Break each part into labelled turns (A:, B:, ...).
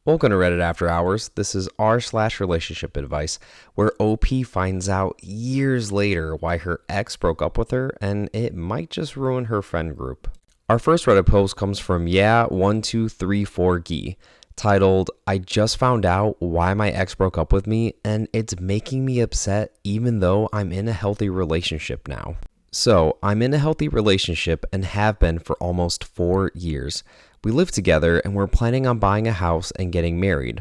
A: Welcome to Reddit After Hours. This is r/relationship advice, where OP finds out years later why her ex broke up with her, and it might just ruin her friend group. Our first Reddit post comes from Yeah1234Gi, titled, I just found out why my ex broke up with me, and it's making me upset even though I'm in a healthy relationship now. So, I'm in a healthy relationship and have been for almost 4 years. We live together and we're planning on buying a house and getting married.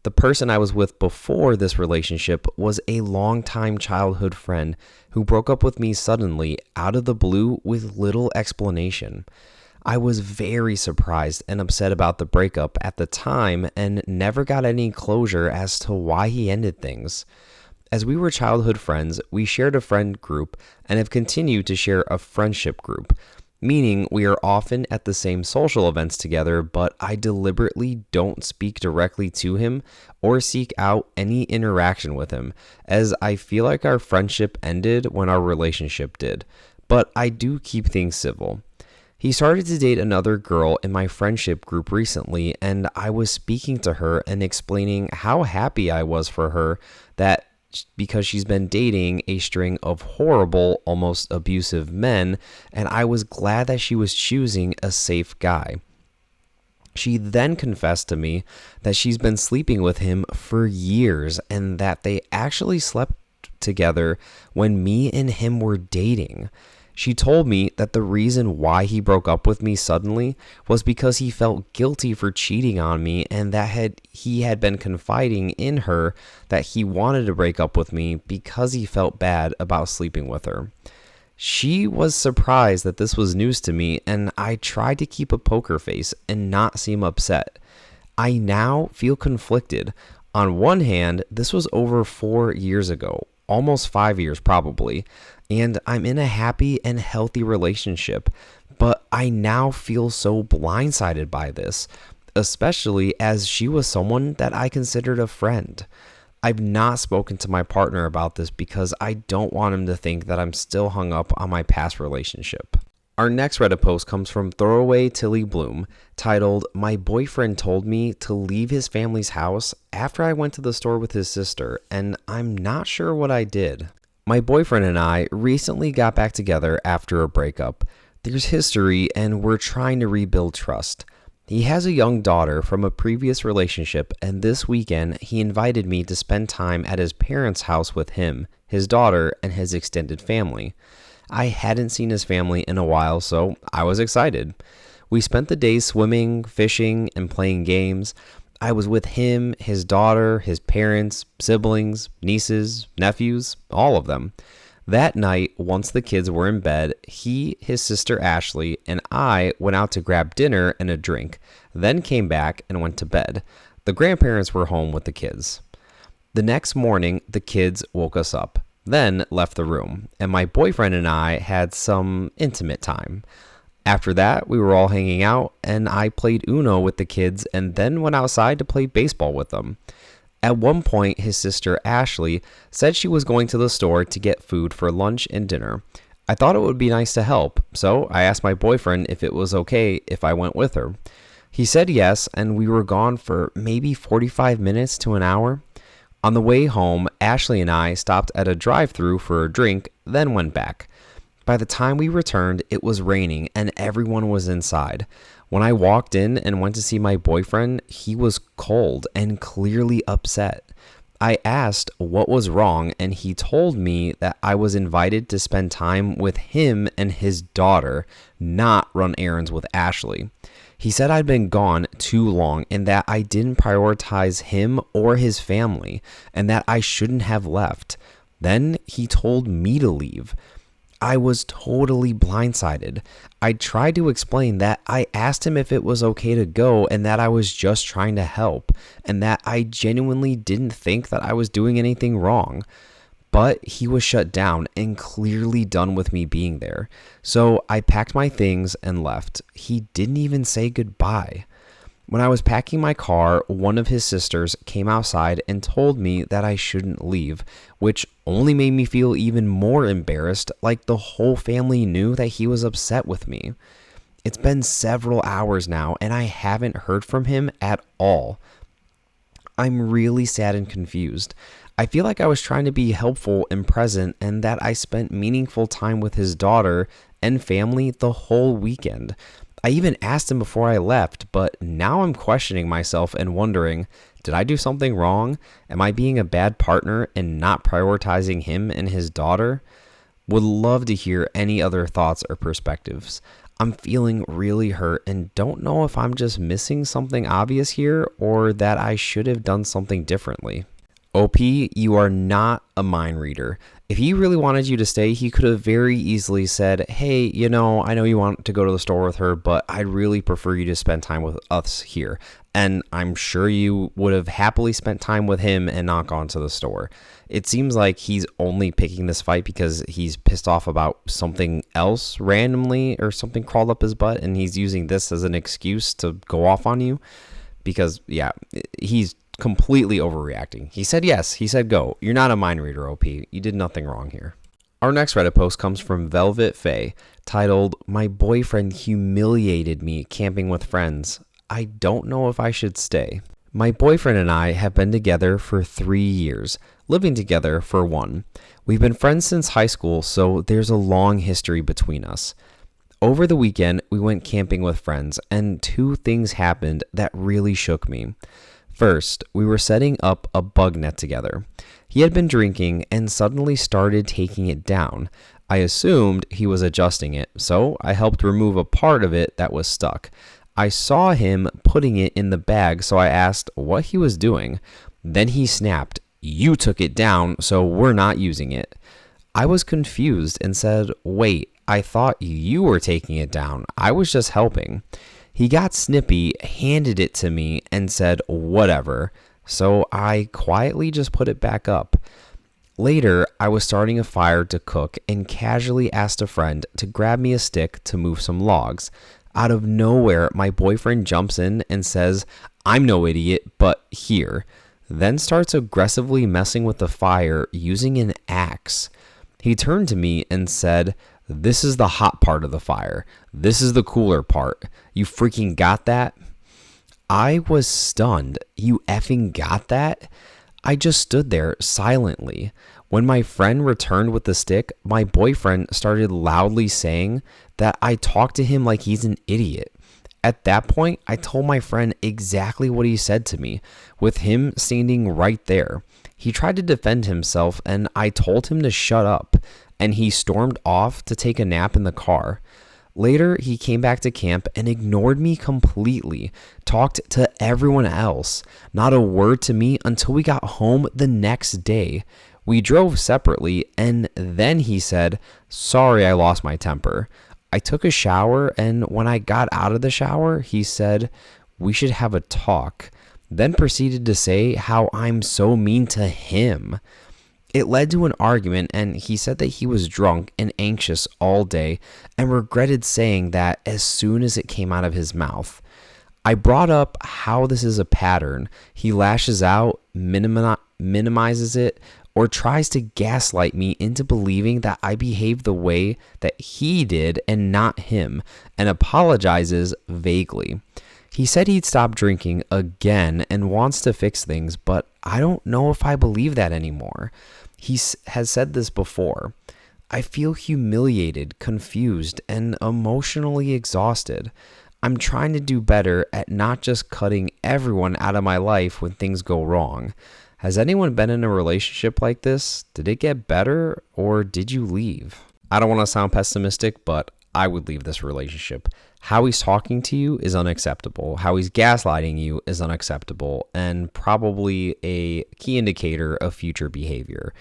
A: The person I was with before this relationship was a longtime childhood friend who broke up with me suddenly out of the blue with little explanation. I was very surprised and upset about the breakup at the time and never got any closure as to why he ended things. As we were childhood friends, we shared a friend group and have continued to share a friendship group, meaning we are often at the same social events together, but I deliberately don't speak directly to him or seek out any interaction with him, as I feel like our friendship ended when our relationship did, but I do keep things civil. He started to date another girl in my friendship group recently, and I was speaking to her and explaining how happy I was for her that because she's been dating a string of horrible, almost abusive men, and I was glad that she was choosing a safe guy. She then confessed to me that she's been sleeping with him for years and that they actually slept together when me and him were dating. She told me that the reason why he broke up with me suddenly was because he felt guilty for cheating on me and that he had been confiding in her that he wanted to break up with me because he felt bad about sleeping with her. She was surprised that this was news to me, and I tried to keep a poker face and not seem upset. I now feel conflicted. On one hand, this was over 4 years ago, almost 5 years probably, and I'm in a happy and healthy relationship, but I now feel so blindsided by this, especially as she was someone that I considered a friend. I've not spoken to my partner about this because I don't want him to think that I'm still hung up on my past relationship. Our next Reddit post comes from Throwaway Tilly Bloom, titled, My boyfriend told me to leave his family's house after I went to the store with his sister, and I'm not sure what I did. My boyfriend and I recently got back together after a breakup. There's history and we're trying to rebuild trust. He has a young daughter from a previous relationship, and this weekend he invited me to spend time at his parents' house with him, his daughter, and his extended family. I hadn't seen his family in a while, so I was excited. We spent the day swimming, fishing, and playing games. I was with him, his daughter, his parents, siblings, nieces, nephews, all of them. That night, once the kids were in bed, he, his sister Ashley, and I went out to grab dinner and a drink, then came back and went to bed. The grandparents were home with the kids. The next morning, the kids woke us up, then left the room, and my boyfriend and I had some intimate time. After that, we were all hanging out, and I played Uno with the kids and then went outside to play baseball with them. At one point, his sister Ashley said she was going to the store to get food for lunch and dinner. I thought it would be nice to help, so I asked my boyfriend if it was okay if I went with her. He said yes, and we were gone for maybe 45 minutes to an hour. On the way home, Ashley and I stopped at a drive-thru for a drink, then went back. By the time we returned, it was raining and everyone was inside. When I walked in and went to see my boyfriend, he was cold and clearly upset. I asked what was wrong, and he told me that I was invited to spend time with him and his daughter, not run errands with Ashley. He said I'd been gone too long and that I didn't prioritize him or his family and that I shouldn't have left. Then he told me to leave. I was totally blindsided. I tried to explain that I asked him if it was okay to go and that I was just trying to help and that I genuinely didn't think that I was doing anything wrong. But he was shut down and clearly done with me being there. So I packed my things and left. He didn't even say goodbye. When I was packing my car, one of his sisters came outside and told me that I shouldn't leave, which only made me feel even more embarrassed, like the whole family knew that he was upset with me. It's been several hours now, and I haven't heard from him at all. I'm really sad and confused. I feel like I was trying to be helpful and present, and that I spent meaningful time with his daughter and family the whole weekend. I even asked him before I left, but now I'm questioning myself and wondering, did I do something wrong? Am I being a bad partner and not prioritizing him and his daughter? Would love to hear any other thoughts or perspectives. I'm feeling really hurt and don't know if I'm just missing something obvious here or that I should have done something differently. OP, you are not a mind reader. If he really wanted you to stay, he could have very easily said, hey, I know you want to go to the store with her, but I'd really prefer you to spend time with us here. And I'm sure you would have happily spent time with him and not gone to the store. It seems like he's only picking this fight because he's pissed off about something else randomly or something crawled up his butt, and he's using this as an excuse to go off on you because, yeah, he's completely overreacting. He said yes. He said go. You're not a mind reader, OP. You did nothing wrong here. Our next Reddit post comes from Velvet Faye, titled, My boyfriend humiliated me camping with friends. I don't know if I should stay. My boyfriend and I have been together for 3 years, living together for 1. We've been friends since high school, so there's a long history between us. Over the weekend, we went camping with friends, and 2 things happened that really shook me. First, we were setting up a bug net together. He had been drinking and suddenly started taking it down. I assumed he was adjusting it, so I helped remove a part of it that was stuck. I saw him putting it in the bag, so I asked what he was doing. Then he snapped, You took it down, so we're not using it. I was confused and said, Wait, I thought you were taking it down. I was just helping. He got snippy, handed it to me, and said, whatever. So I quietly just put it back up. Later, I was starting a fire to cook and casually asked a friend to grab me a stick to move some logs. Out of nowhere, my boyfriend jumps in and says, I'm no idiot, but here. Then starts aggressively messing with the fire using an axe. He turned to me and said, This is the hot part of the fire. This is the cooler part. You freaking got that? I was stunned. You effing got that? I just stood there silently. When my friend returned with the stick, my boyfriend started loudly saying that I talked to him like he's an idiot. At that point, I told my friend exactly what he said to me, with him standing right there. He tried to defend himself, and I told him to shut up, and he stormed off to take a nap in the car. Later, he came back to camp and ignored me completely, talked to everyone else, not a word to me until we got home the next day. We drove separately, and then he said, Sorry, I lost my temper. I took a shower, and when I got out of the shower, he said, We should have a talk. Then proceeded to say how I'm so mean to him. It led to an argument, and he said that he was drunk and anxious all day and regretted saying that as soon as it came out of his mouth. I brought up how this is a pattern. He lashes out, minimizes it, or tries to gaslight me into believing that I behave the way that he did and not him, and apologizes vaguely. He said he'd stop drinking again and wants to fix things, but I don't know if I believe that anymore. He has said this before. I feel humiliated, confused, and emotionally exhausted. I'm trying to do better at not just cutting everyone out of my life when things go wrong. Has anyone been in a relationship like this? Did it get better, or did you leave? I don't want to sound pessimistic, but I would leave this relationship. How he's talking to you is unacceptable. How he's gaslighting you is unacceptable and probably a key indicator of future behavior.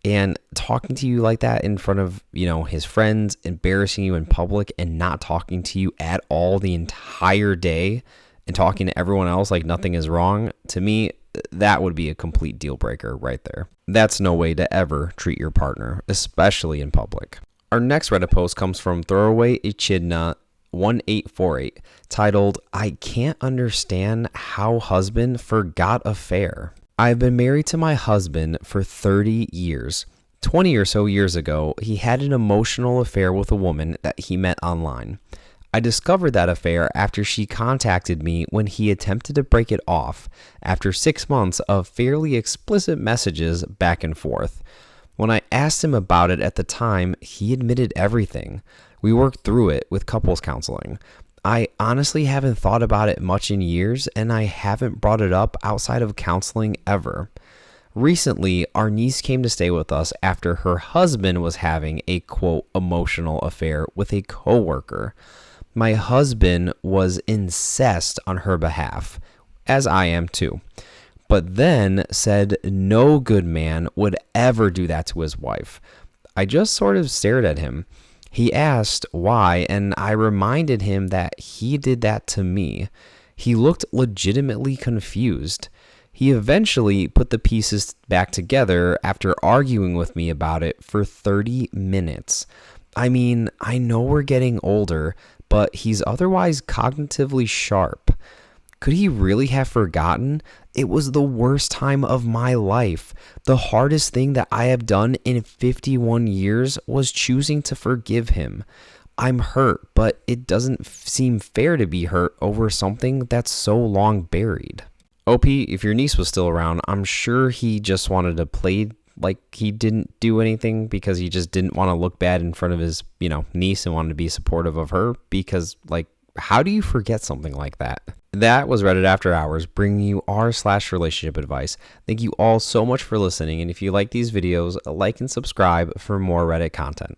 A: And talking to you like that in front of, his friends, embarrassing you in public and not talking to you at all the entire day and talking to everyone else like nothing is wrong, to me, that would be a complete deal breaker right there. That's no way to ever treat your partner, especially in public. Our next Reddit post comes from Throwaway Echidna 1848, titled, I can't understand how husband forgot affair. I've been married to my husband for 30 years. 20 or so years ago, he had an emotional affair with a woman that he met online. I discovered that affair after she contacted me when he attempted to break it off after 6 months of fairly explicit messages back and forth. When I asked him about it at the time, he admitted everything. We worked through it with couples counseling. I honestly haven't thought about it much in years, and I haven't brought it up outside of counseling ever. Recently, our niece came to stay with us after her husband was having a quote emotional affair with a coworker. My husband was incensed on her behalf, as I am too, but then said no good man would ever do that to his wife. I just sort of stared at him. He asked why, and I reminded him that he did that to me. He looked legitimately confused. He eventually put the pieces back together after arguing with me about it for 30 minutes. I mean, I know we're getting older, but he's otherwise cognitively sharp. Could he really have forgotten? It was the worst time of my life. The hardest thing that I have done in 51 years was choosing to forgive him. I'm hurt, but it doesn't seem fair to be hurt over something that's so long buried. OP, if your niece was still around, I'm sure he just wanted to play like he didn't do anything because he just didn't want to look bad in front of his, niece and wanted to be supportive of her because, how do you forget something like that? That was Reddit After Hours, bringing you r/relationship advice. Thank you all so much for listening, and if you like these videos, like and subscribe for more Reddit content.